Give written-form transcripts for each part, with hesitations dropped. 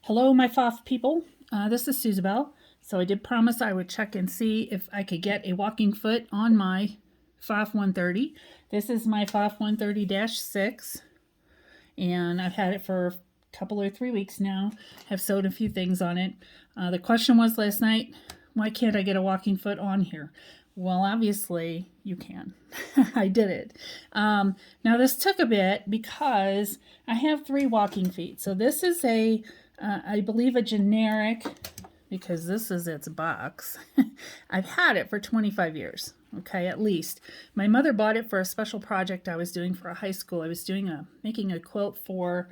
Hello, my Pfaff people. This is Susabelle. So I did promise I would check and see if I could get a walking foot on my Pfaff 130. This is my Pfaff 130-6, and I've had it for a couple or 3 weeks now. Have sewed a few things on it. The question was last night, why can't I get a walking foot on here? Well, obviously you can. I did it. Now this took a bit because I have 3 walking feet. So this is I believe a generic, because this is its box. I've had it for 25 years, okay, at least. My mother bought it for a special project I was doing for a high school. I was making a quilt for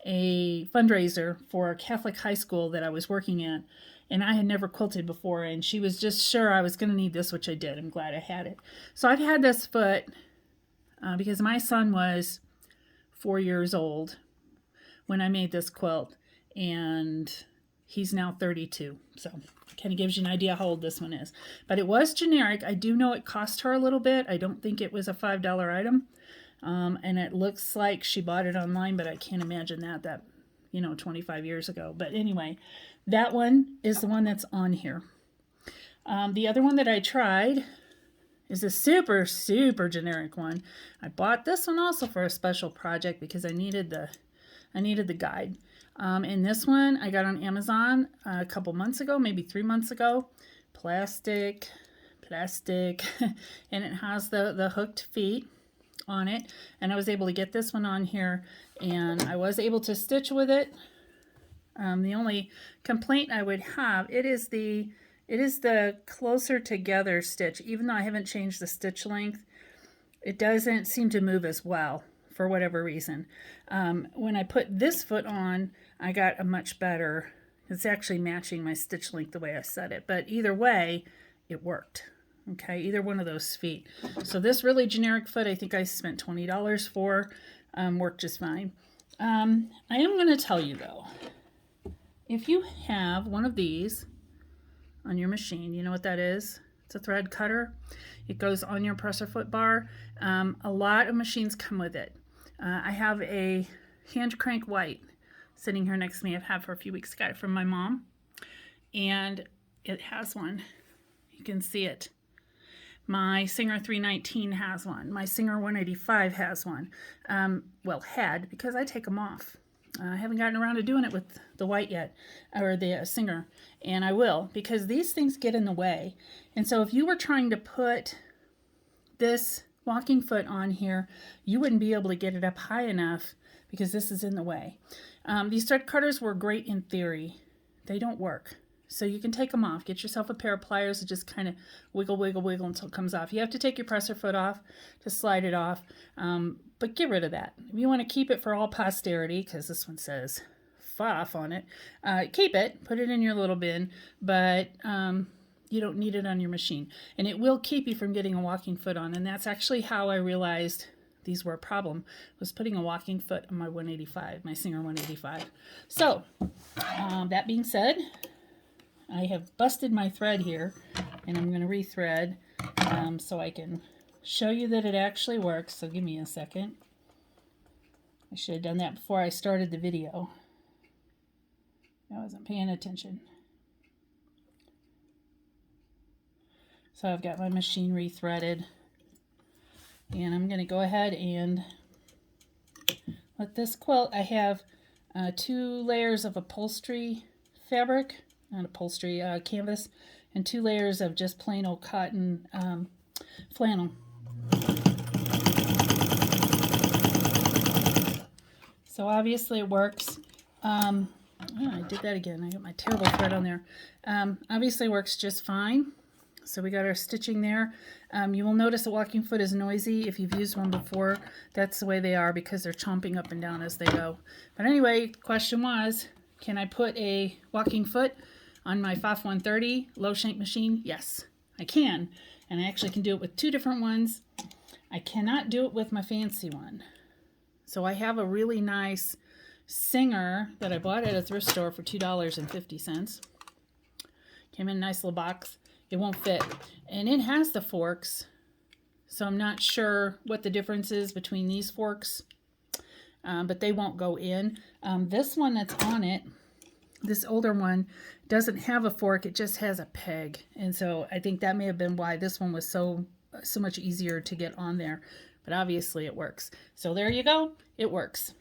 a fundraiser for a Catholic high school that I was working at, and I had never quilted before, and she was just sure I was going to need this, which I did. I'm glad I had it. So I've had this foot because my son was 4 years old when I made this quilt, and he's now 32. So kind of gives you an idea how old this one is. But it was generic. I do know it cost her a little bit. I don't think it was a $5 item. And it looks like she bought it online, but I can't imagine that 25 years ago. But anyway, that one is the one that's on here. The other one that I tried is a super, super generic one. I bought this one also for a special project because I needed the guide. And this one I got on Amazon a couple months ago, maybe 3 months ago. Plastic, and it has the hooked feet on it. And I was able to get this one on here, and I was able to stitch with it. The only complaint I would have, it is the closer together stitch. Even though I haven't changed the stitch length, it doesn't seem to move as well for whatever reason. When I put this foot on, I got a much better, it's actually matching my stitch length the way I set it. But either way, it worked. Okay, either one of those feet. So this really generic foot, I think I spent $20 for, worked just fine. I am going to tell you though, if you have one of these on your machine, you know what that is? It's a thread cutter. It goes on your presser foot bar. A lot of machines come with it. I have a hand crank white sitting here next to me. I've had for a few weeks. Got it from my mom, and it has one. You can see it. My Singer 319 has one. My Singer 185 has one. Well, had, because I take them off. I haven't gotten around to doing it with the white yet, or the Singer, and I will, because these things get in the way. And so if you were trying to put this walking foot on here, you wouldn't be able to get it up high enough because this is in the way. These thread cutters were great in theory. They don't work. So you can take them off. Get yourself a pair of pliers and just kind of wiggle, wiggle, wiggle until it comes off. You have to take your presser foot off to slide it off, but get rid of that. If you want to keep it for all posterity, because this one says Pfaff on it, keep it, put it in your little bin, but you don't need it on your machine. And it will keep you from getting a walking foot on, and that's actually how I realized these were a problem, was putting a walking foot on my 185, my Singer 185. So, that being said, I have busted my thread here, and I'm going to rethread so I can show you that it actually works. So give me a second. I should have done that before I started the video. I wasn't paying attention. So I've got my machine rethreaded, and I'm going to go ahead and let this quilt. I have 2 layers of upholstery fabric, not upholstery, canvas, and 2 layers of just plain old cotton flannel. So obviously it works. Oh, I did that again. I got my terrible thread on there. Obviously it works just fine. So we got our stitching there. You will notice a walking foot is noisy. If you've used one before, that's the way they are because they're chomping up and down as they go. But anyway, the question was, can I put a walking foot on my Pfaff 130 low shank machine? Yes, I can. And I actually can do it with 2 different ones. I cannot do it with my fancy one. So I have a really nice Singer that I bought at a thrift store for $2.50. Came in a nice little box. It won't fit. And it has the forks, so I'm not sure what the difference is between these forks, but they won't go in. This one that's on it This older one doesn't have a fork, it just has a peg. And so I think that may have been why this one was so much easier to get on there. But obviously it works. So there you go, it works.